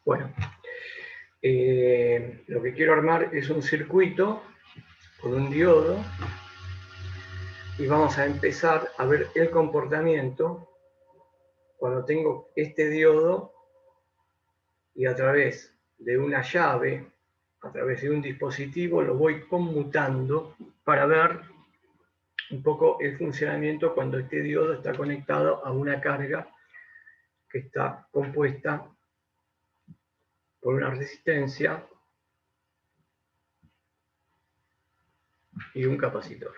Bueno, lo que quiero armar es un circuito con un diodo y vamos a empezar a ver el comportamiento cuando tengo este diodo y a través de una llave, a través de un dispositivo, lo voy conmutando para ver un poco el funcionamiento cuando este diodo está conectado a una carga que está compuesta por una resistencia y un capacitor.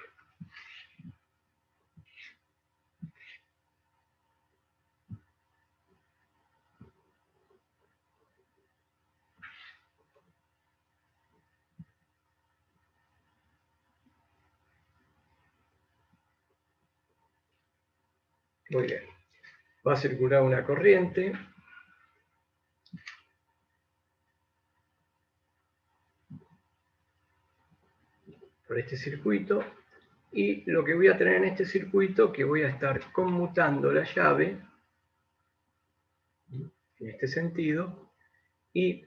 Muy bien. Va a circular una corriente. Por este circuito. Y lo que voy a tener en este circuito, que voy a estar conmutando la llave, en este sentido, y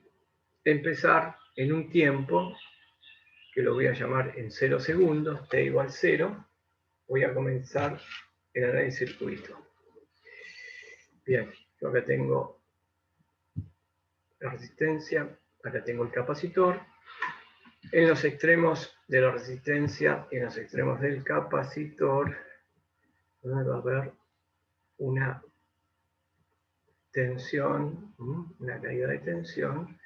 empezar en un tiempo, que lo voy a llamar en 0 segundos, t igual 0, voy a comenzar el análisis del circuito. Bien, yo acá tengo la resistencia, acá tengo el capacitor. En los extremos de la resistencia y en los extremos del capacitor va a haber una tensión, una caída de tensión,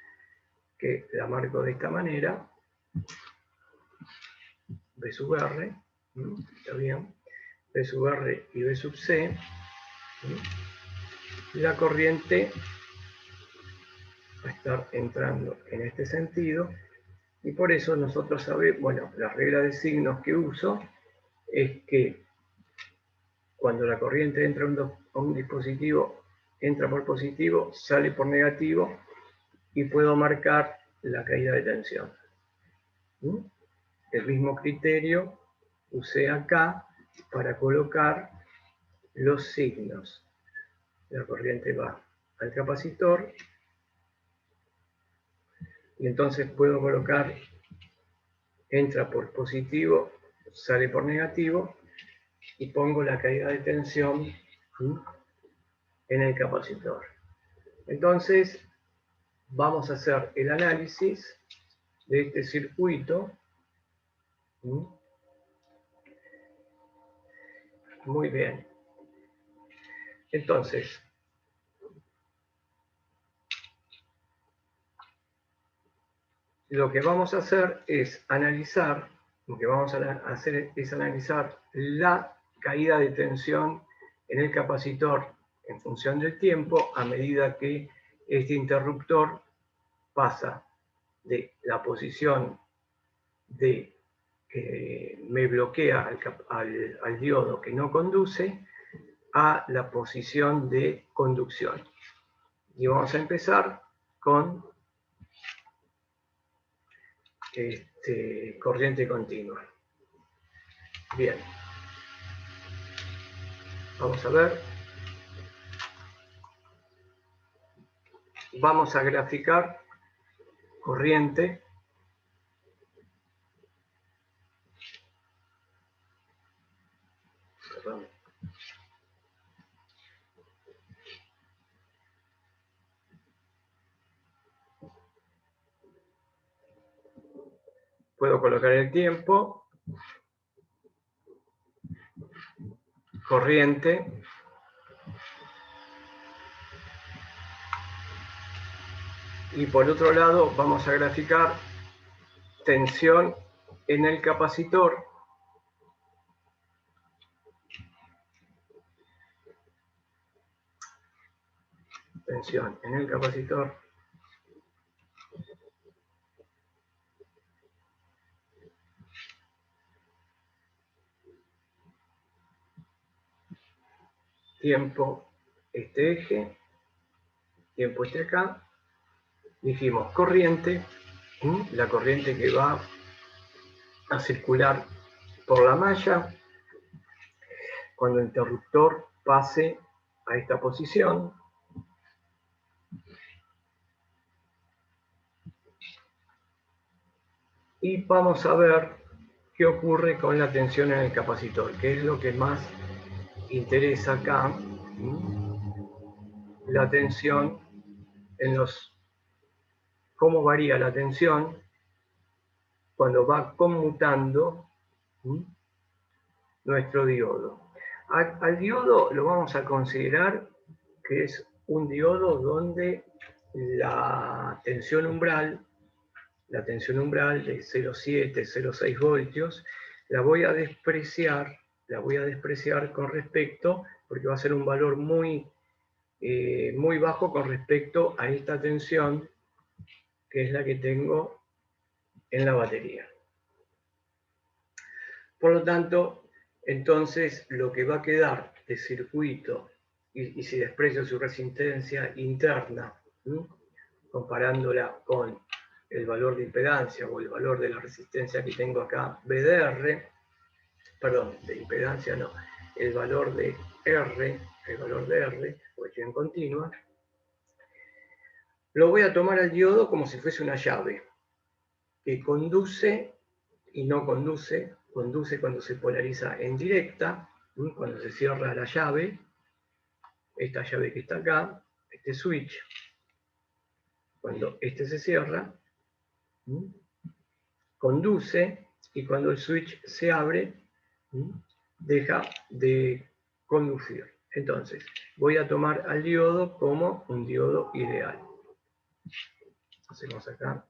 que la marco de esta manera, B sub R, está bien, B sub R y B sub C. La corriente va a estar entrando en este sentido, y por eso nosotros sabemos, bueno, la regla de signos que uso es que cuando la corriente entra a un dispositivo, entra por positivo, sale por negativo, y puedo marcar la caída de tensión. El mismo criterio usé acá para colocar los signos. La corriente va al capacitor y entonces puedo colocar, entra por positivo, sale por negativo, y pongo la caída de tensión en el capacitor. Entonces vamos a hacer el análisis de este circuito. Muy bien. Entonces, lo que vamos a hacer es analizar, lo que vamos a hacer es analizar la caída de tensión en el capacitor en función del tiempo a medida que este interruptor pasa de la posición de que me bloquea al diodo que no conduce a la posición de conducción. Y vamos a empezar con corriente continua. Bien. Vamos a ver. Vamos a graficar corriente. Perdón. Puedo colocar el tiempo, corriente, y por otro lado vamos a graficar tensión en el capacitor, tensión en el capacitor, tiempo este eje, tiempo este acá. Dijimos corriente, la corriente que va a circular por la malla cuando el interruptor pase a esta posición. y vamos a ver qué ocurre con la tensión en el capacitor, que es lo que más interesa acá. La tensión cómo varía la tensión cuando va conmutando nuestro diodo. Al diodo lo vamos a considerar que es un diodo donde la tensión umbral de 0,7, 0,6 voltios, la voy a despreciar con respecto, porque va a ser un valor muy bajo con respecto a esta tensión, que es la que tengo en la batería. Por lo tanto, entonces lo que va a quedar de circuito, y si desprecio su resistencia interna, comparándola con el valor de impedancia o el valor de la resistencia que tengo acá, BDR, perdón, de impedancia no, el valor de R, porque en continua, lo voy a tomar al diodo como si fuese una llave, que conduce y no conduce cuando se polariza en directa, cuando se cierra la llave, esta llave que está acá, este switch, cuando este se cierra, conduce, y cuando el switch se abre, deja de conducir. Entonces, voy a tomar al diodo como un diodo ideal. Hacemos acá.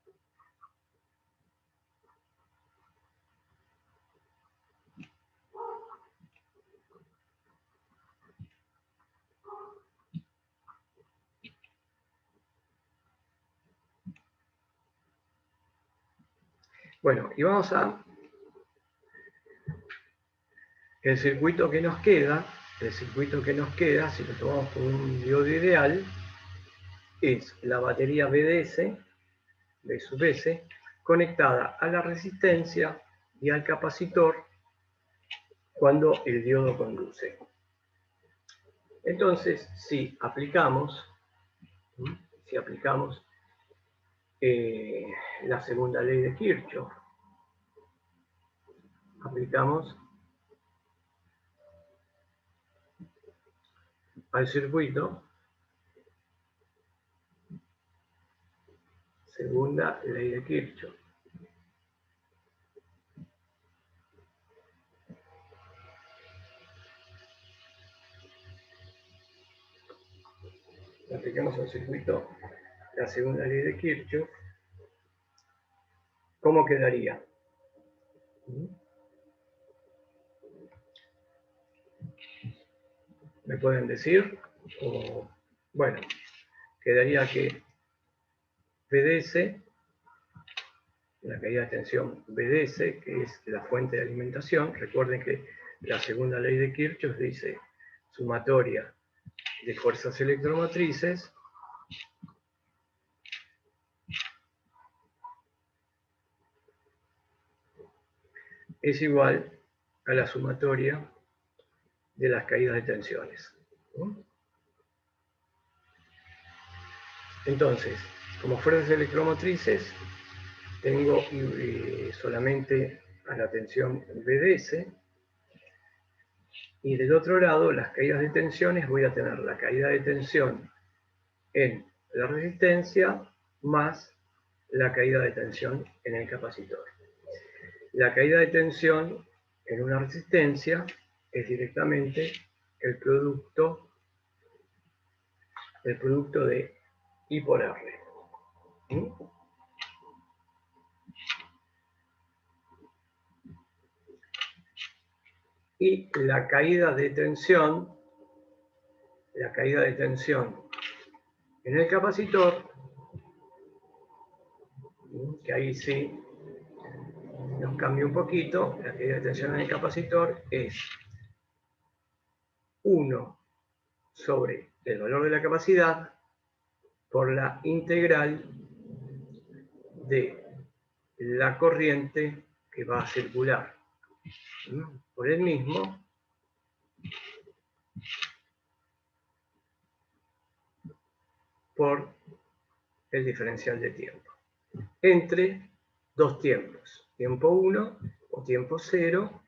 Bueno, y vamos a... El circuito que nos queda, si lo tomamos como un diodo ideal, es la batería BDS, B sub S, conectada a la resistencia y al capacitor cuando el diodo conduce. Entonces, si aplicamos la segunda ley de Kirchhoff, aplicamos al circuito segunda ley de Kirchhoff. Aplicamos al circuito la segunda ley de Kirchhoff. ¿Cómo quedaría? ¿Me pueden decir? Bueno, quedaría que BDS, la caída de tensión BDS, que es la fuente de alimentación, recuerden que la segunda ley de Kirchhoff dice sumatoria de fuerzas electromotrices es igual a la sumatoria de las caídas de tensiones. Entonces, como fuerzas electromotrices, tengo solamente a la tensión BDS, y del otro lado, las caídas de tensiones, voy a tener la caída de tensión en la resistencia más la caída de tensión en el capacitor. La caída de tensión en una resistencia es directamente el producto de I por R. Y la caída de tensión en el capacitor, que ahí sí nos cambia un poquito, la caída de tensión en el capacitor es 1 sobre el valor de la capacidad por la integral de la corriente que va a circular por el mismo por el diferencial de tiempo entre dos tiempos, tiempo 1 o tiempo 0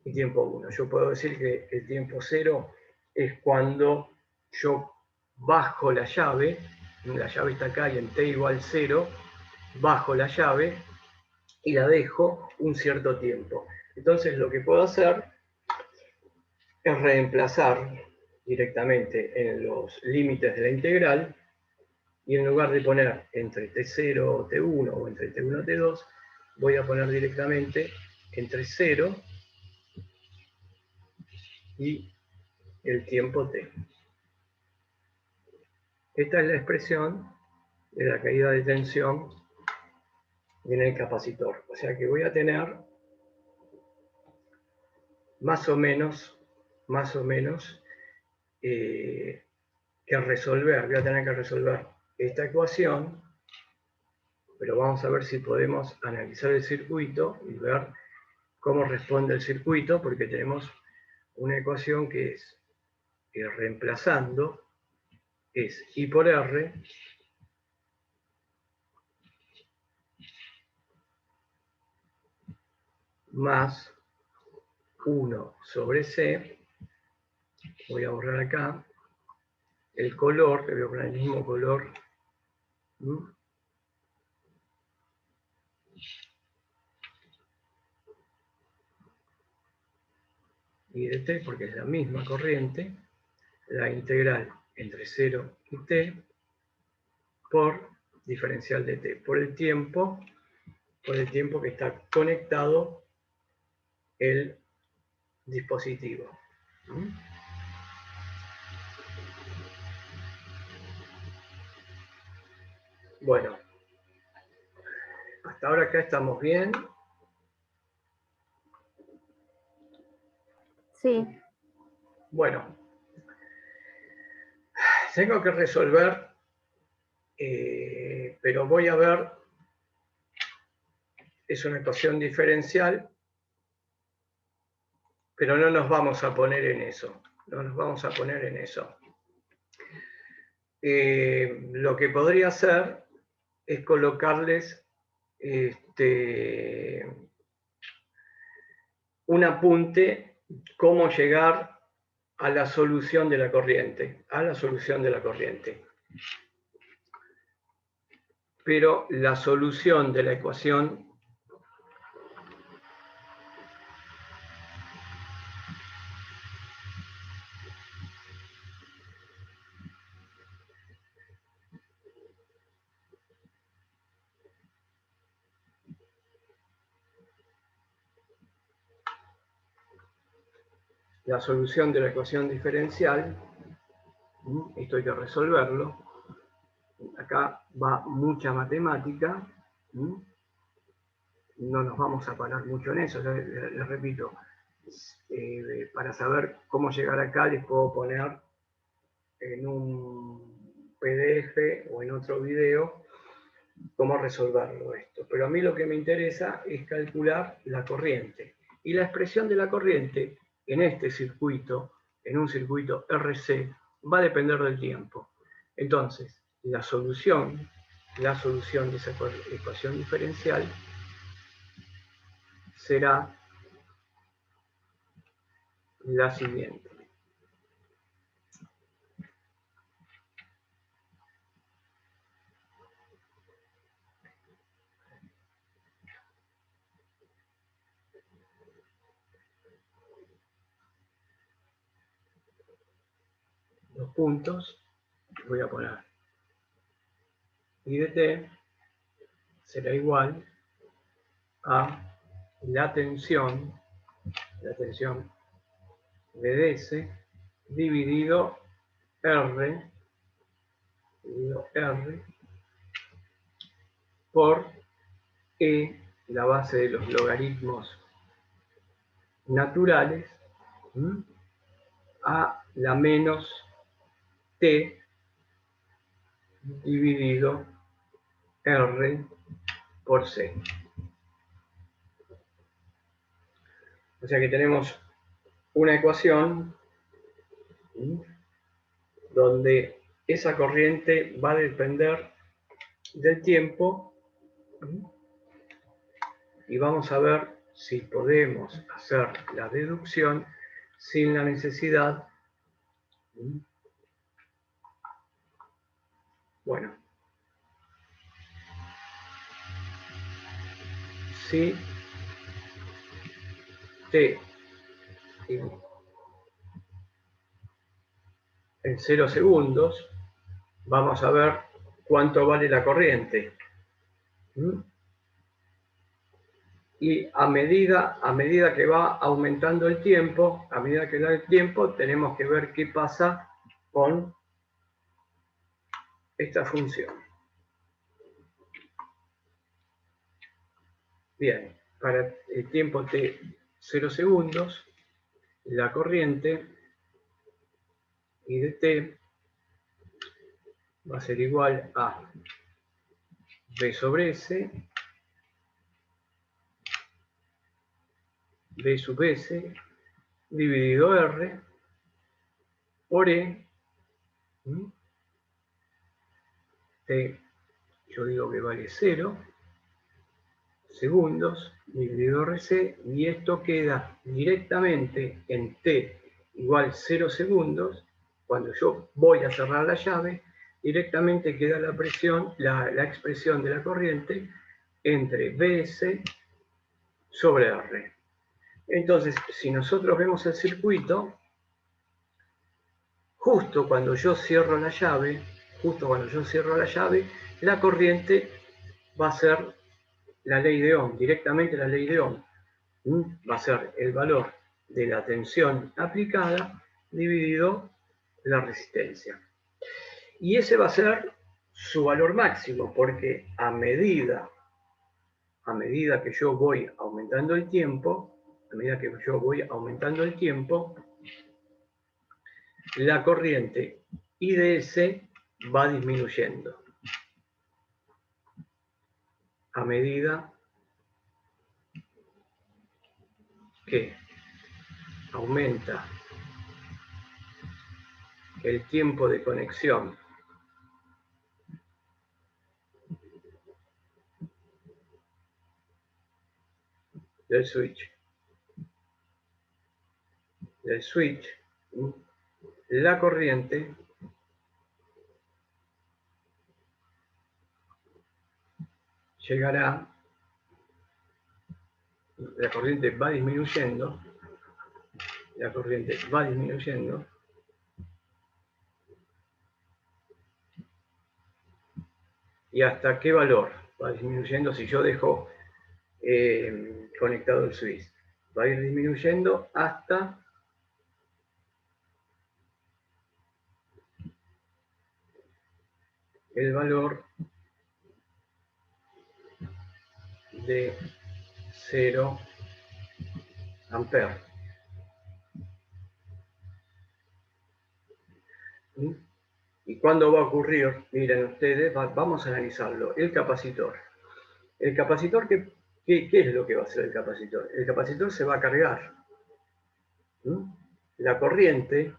y tiempo 1. Yo puedo decir que el tiempo 0 es cuando yo bajo la llave está acá y en t igual 0, bajo la llave y la dejo un cierto tiempo. Entonces lo que puedo hacer es reemplazar directamente en los límites de la integral y en lugar de poner entre t0 o t1 o entre t1 o t2, voy a poner directamente entre 0 y el tiempo t. Esta es la expresión de la caída de tensión en el capacitor. O sea que voy a tener más o menos que resolver. Voy a tener que resolver esta ecuación, pero vamos a ver si podemos analizar el circuito y ver cómo responde el circuito, porque tenemos una ecuación que es reemplazando, es I por R más 1 sobre C. Voy a borrar acá el color, que voy a poner el mismo color. Y de t, porque es la misma corriente, la integral entre 0 y t por diferencial de t, por el tiempo que está conectado el dispositivo. Bueno, hasta ahora acá estamos bien. Sí. Bueno, tengo que resolver, pero voy a ver, es una ecuación diferencial, pero no nos vamos a poner en eso. No nos vamos a poner en eso. Lo que podría hacer es colocarles un apunte, cómo llegar a la solución de la corriente, Pero la solución de la ecuación diferencial, esto hay que resolverlo. Acá va mucha matemática, no nos vamos a parar mucho en eso, les repito, para saber cómo llegar acá les puedo poner en un PDF o en otro video cómo resolverlo esto. Pero a mí lo que me interesa es calcular la corriente. Y la expresión de la corriente en este circuito, en un circuito RC, va a depender del tiempo. Entonces, la solución de esa ecuación diferencial será la siguiente. Los puntos, voy a poner I de t será igual a la tensión BDS dividido R por E, la base de los logaritmos naturales, a la menos T dividido R por C. O sea que tenemos una ecuación donde esa corriente va a depender del tiempo y vamos a ver si podemos hacer la deducción sin la necesidad. Bueno, si t en 0 segundos, vamos a ver cuánto vale la corriente. Y a medida que va aumentando el tiempo, a medida que da el tiempo, tenemos que ver qué pasa con esta función. Bien, para el tiempo t 0 segundos, la corriente I de t va a ser igual a B sobre S, B sub S, dividido R, por E, T, yo digo que vale 0, segundos, dividido RC, y esto queda directamente en T igual 0 segundos, cuando yo voy a cerrar la llave, directamente queda la presión, la expresión de la corriente entre BS sobre R. Entonces, si nosotros vemos el circuito, justo cuando yo cierro la llave, la corriente va a ser la ley de Ohm, directamente la ley de Ohm. Va a ser el valor de la tensión aplicada dividido la resistencia. Y ese va a ser su valor máximo, porque a medida que yo voy aumentando el tiempo, la corriente IDS va disminuyendo. A medida que aumenta el tiempo de conexión del switch, la corriente llegará, la corriente va disminuyendo, ¿y hasta qué valor va disminuyendo si yo dejo conectado el switch? Va a ir disminuyendo hasta el valor de 0 amperes. ¿Y cuándo va a ocurrir? Miren ustedes, vamos a analizarlo. El capacitor. El capacitor, ¿qué es lo que va a hacer el capacitor? El capacitor se va a cargar. La corriente,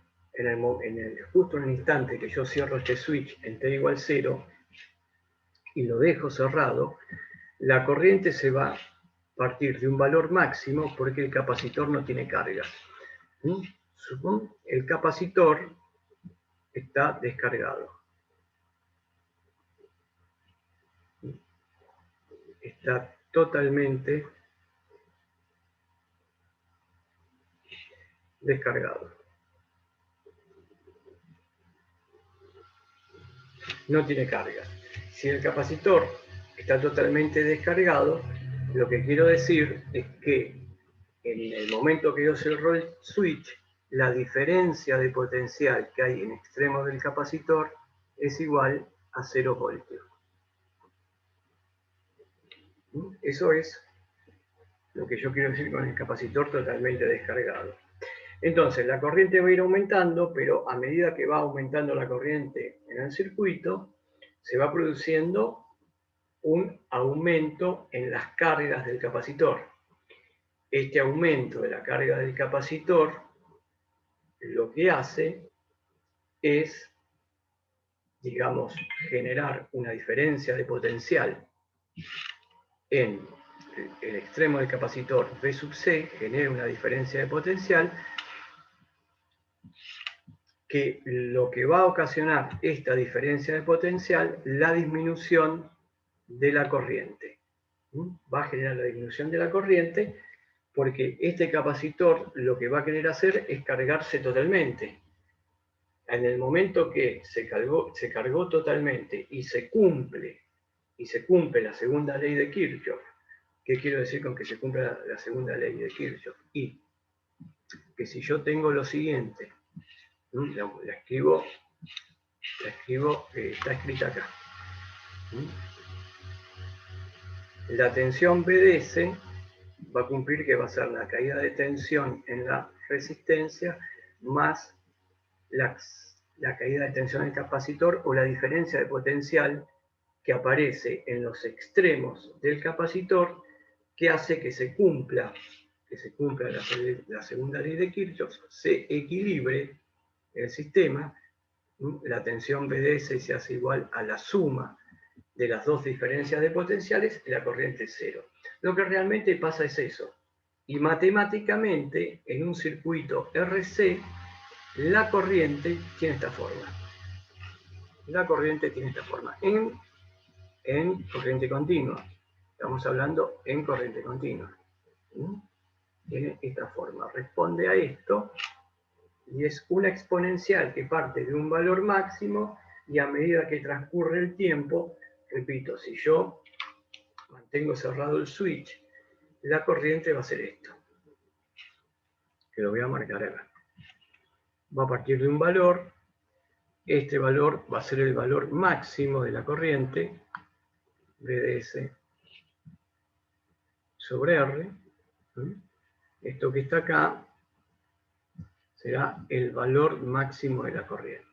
justo en el instante que yo cierro este switch en T igual 0 y lo dejo cerrado, la corriente se va a partir de un valor máximo porque el capacitor no tiene carga. El capacitor está descargado. Está totalmente descargado. No tiene carga. Si el capacitor está totalmente descargado, lo que quiero decir es que en el momento que yo cierro el switch, la diferencia de potencial que hay en extremos del capacitor es igual a 0 voltios. Eso es lo que yo quiero decir con el capacitor totalmente descargado. Entonces, la corriente va a ir aumentando, pero a medida que va aumentando la corriente en el circuito, se va produciendo un aumento en las cargas del capacitor. Este aumento de la carga del capacitor lo que hace es, digamos, generar una diferencia de potencial en el extremo del capacitor V sub C genera una diferencia de potencial que lo que va a ocasionar esta diferencia de potencial, la disminución de la corriente. Va a generar la disminución de la corriente porque este capacitor lo que va a querer hacer es cargarse totalmente. En el momento que se cargó totalmente y se cumple la segunda ley de Kirchhoff. ¿Qué quiero decir con que se cumpla la segunda ley de Kirchhoff? Y que si yo tengo lo siguiente, la escribo, está escrita acá. La tensión BDS va a cumplir que va a ser la caída de tensión en la resistencia más la caída de tensión en el capacitor o la diferencia de potencial que aparece en los extremos del capacitor que hace que se cumpla la segunda ley de Kirchhoff, se equilibre el sistema, la tensión BDS se hace igual a la suma de las dos diferencias de potenciales y la corriente es cero. Lo que realmente pasa es eso. Y matemáticamente, en un circuito RC, la corriente tiene esta forma. La corriente tiene esta forma. En corriente continua. Estamos hablando en corriente continua. Tiene esta forma. Responde a esto y es una exponencial que parte de un valor máximo y a medida que transcurre el tiempo, repito, si yo mantengo cerrado el switch, la corriente va a ser esto. Que lo voy a marcar acá. Va a partir de un valor. Este valor va a ser el valor máximo de la corriente, BDS sobre R. Esto que está acá será el valor máximo de la corriente.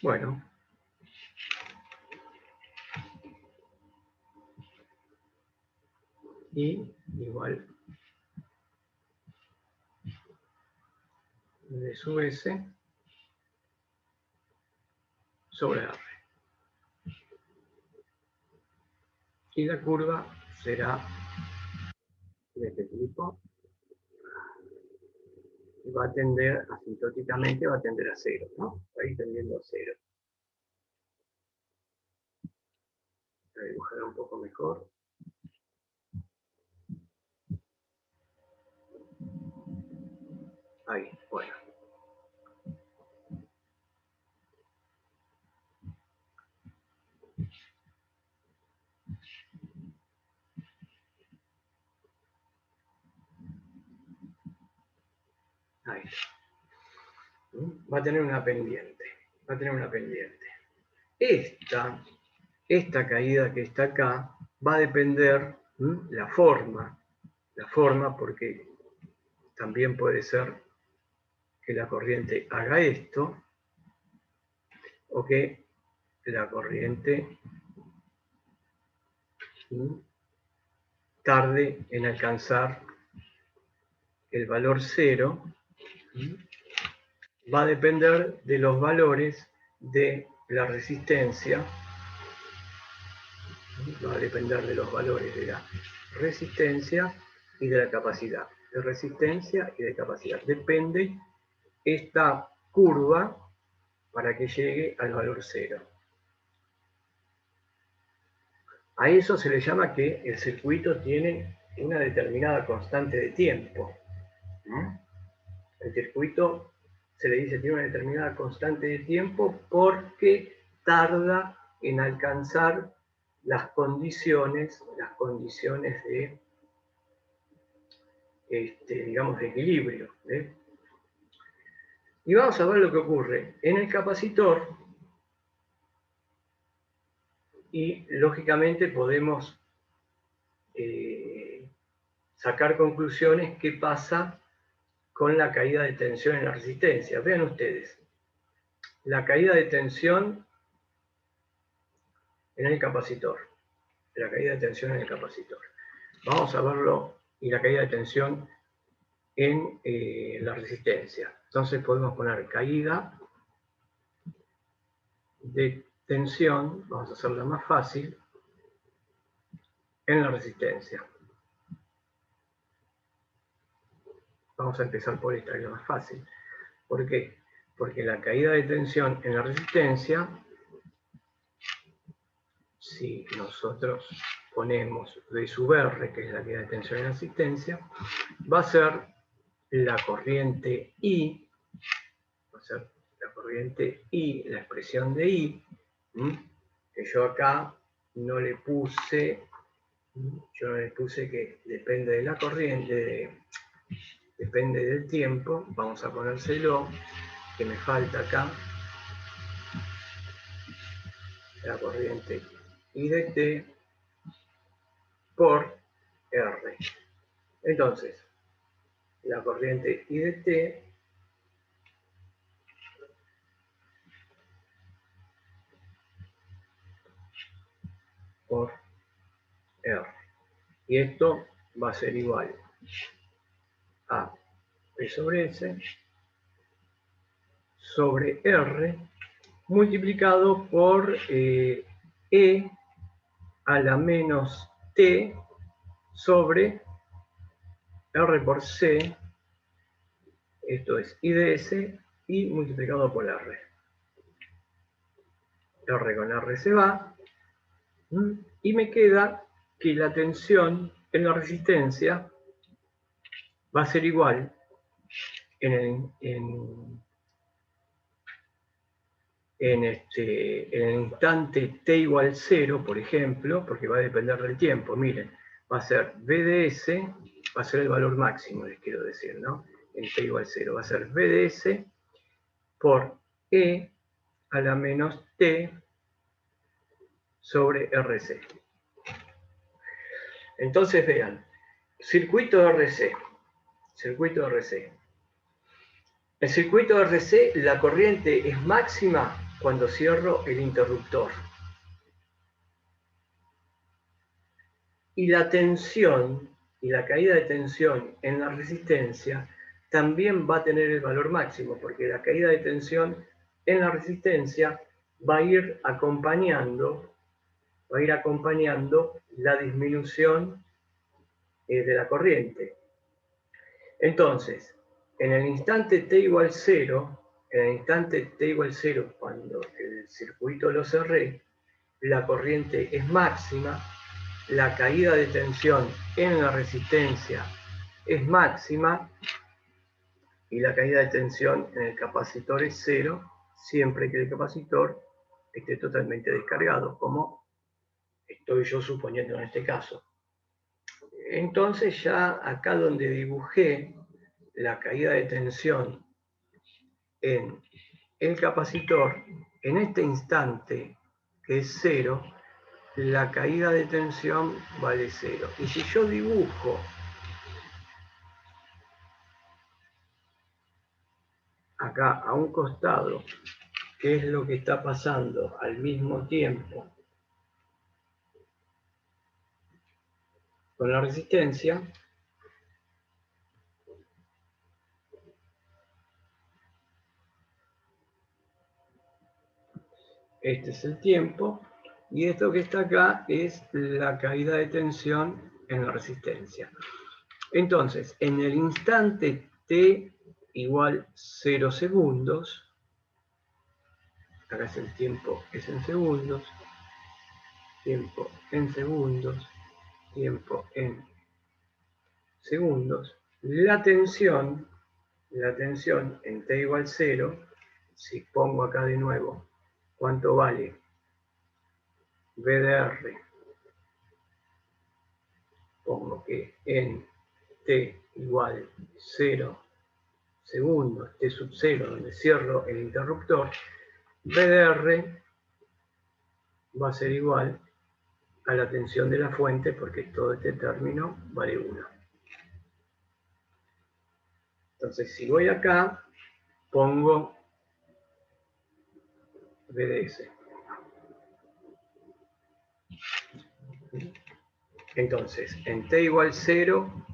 Bueno. Y igual de sub S sobre R. Y la curva será de este tipo. Y va a tender, asintóticamente, va a tender a cero, ¿no? Ahí tendiendo a cero. Voy a dibujar un poco mejor. Ahí, bueno. Ahí. Va a tener una pendiente. Va a tener una pendiente. Esta caída que está acá va a depender la forma porque también puede ser que la corriente haga esto o que la corriente tarde en alcanzar el valor cero. Va a depender de los valores de la resistencia. Va a depender de los valores de la resistencia y de la capacidad. De resistencia y de capacidad. Depende esta curva para que llegue al valor cero. A eso se le llama que el circuito tiene una determinada constante de tiempo. El circuito se le dice tiene una determinada constante de tiempo porque tarda en alcanzar las condiciones de, digamos, de equilibrio. Y vamos a ver lo que ocurre en el capacitor y lógicamente podemos sacar conclusiones qué pasa con la caída de tensión en la resistencia. Vean ustedes, la caída de tensión en el capacitor. la caída de tensión en el capacitor. Vamos a verlo, y la caída de tensión en la resistencia. Entonces podemos poner caída de tensión, vamos a hacerla más fácil, en la resistencia. Vamos a empezar por esta, que es la más fácil. ¿Por qué? Porque la caída de tensión en la resistencia, si nosotros ponemos V sub R, que es la caída de tensión en la resistencia, va a ser la corriente I, va a ser la corriente I, la expresión de I, que yo acá no le puse, que depende de la corriente, depende del tiempo, vamos a ponérselo, que me falta acá, la corriente I de T por R. Entonces, la corriente I de T por R. Y esto va a ser igual a P sobre S sobre R multiplicado por E a la menos T sobre R por C, esto es I de S, y multiplicado por R. R con R se va, y me queda que la tensión en la resistencia va a ser igual en el instante t igual 0, por ejemplo, porque va a depender del tiempo. Miren, va a ser V de S, va a ser el valor máximo, les quiero decir, ¿no? En t igual 0, va a ser V de S por E a la menos T sobre RC. Entonces vean, circuito de RC. Circuito de RC. El circuito de RC, la corriente es máxima cuando cierro el interruptor. Y la tensión y la caída de tensión en la resistencia también va a tener el valor máximo, porque la caída de tensión en la resistencia va a ir acompañando la disminución de la corriente. Entonces, en el instante t igual 0, cuando el circuito lo cerré, la corriente es máxima, la caída de tensión en la resistencia es máxima y la caída de tensión en el capacitor es 0, siempre que el capacitor esté totalmente descargado, como estoy yo suponiendo en este caso. Entonces ya acá donde dibujé la caída de tensión en el capacitor, en este instante que es 0, la caída de tensión vale 0. Y si yo dibujo acá a un costado qué es lo que está pasando al mismo tiempo con la resistencia, este es el tiempo, y esto que está acá es la caída de tensión en la resistencia. Entonces, en el instante t igual 0 segundos, acá es el tiempo, es en segundos, tiempo en segundos, tiempo en segundos, la tensión en t igual 0, si pongo acá de nuevo, ¿cuánto vale? V de R, pongo que en t igual 0 segundos, t sub 0, donde cierro el interruptor, V de R va a ser igual a la tensión de la fuente, porque todo este término vale 1. Entonces, si voy acá, pongo V de S. Entonces, en t igual 0,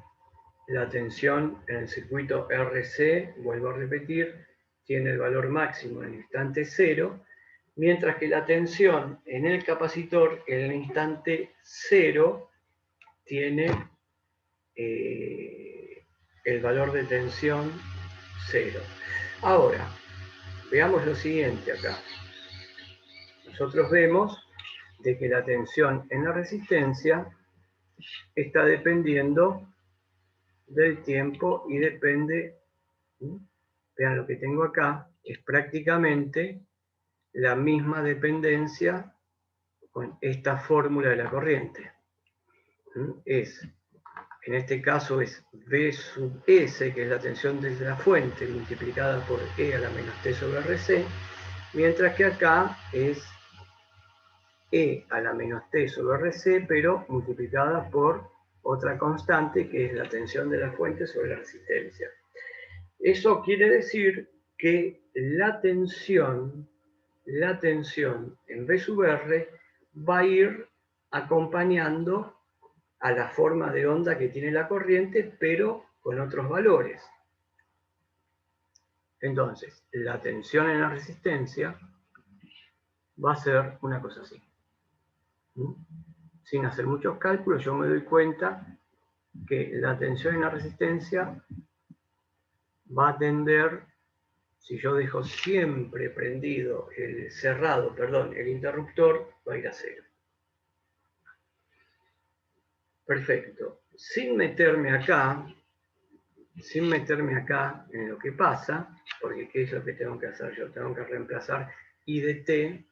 la tensión en el circuito RC, vuelvo a repetir, tiene el valor máximo en el instante 0, mientras que la tensión en el capacitor en el instante 0 tiene el valor de tensión 0. Ahora, veamos lo siguiente acá. Nosotros vemos de que la tensión en la resistencia está dependiendo del tiempo y depende, vean lo que tengo acá, es prácticamente la misma dependencia con esta fórmula de la corriente. En este caso es V sub S, que es la tensión desde la fuente, multiplicada por E a la menos T sobre RC, mientras que acá es E a la menos T sobre RC, pero multiplicada por otra constante, que es la tensión de la fuente sobre la resistencia. Eso quiere decir que la tensión en V sub R va a ir acompañando a la forma de onda que tiene la corriente, pero con otros valores. Entonces, la tensión en la resistencia va a ser una cosa así. Sin hacer muchos cálculos, yo me doy cuenta que la tensión en la resistencia va a tender, si yo dejo siempre prendido el interruptor, va a ir a 0. Perfecto. Sin meterme acá en lo que pasa, porque ¿qué es lo que tengo que hacer? Yo tengo que reemplazar I de t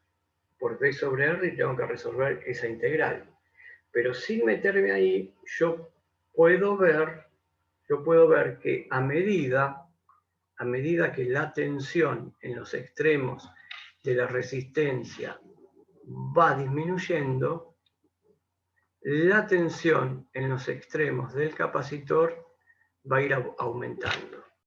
por V sobre R y tengo que resolver esa integral. Pero sin meterme ahí, yo puedo ver que a medida que la tensión en los extremos de la resistencia va disminuyendo, la tensión en los extremos del capacitor va a ir aumentando.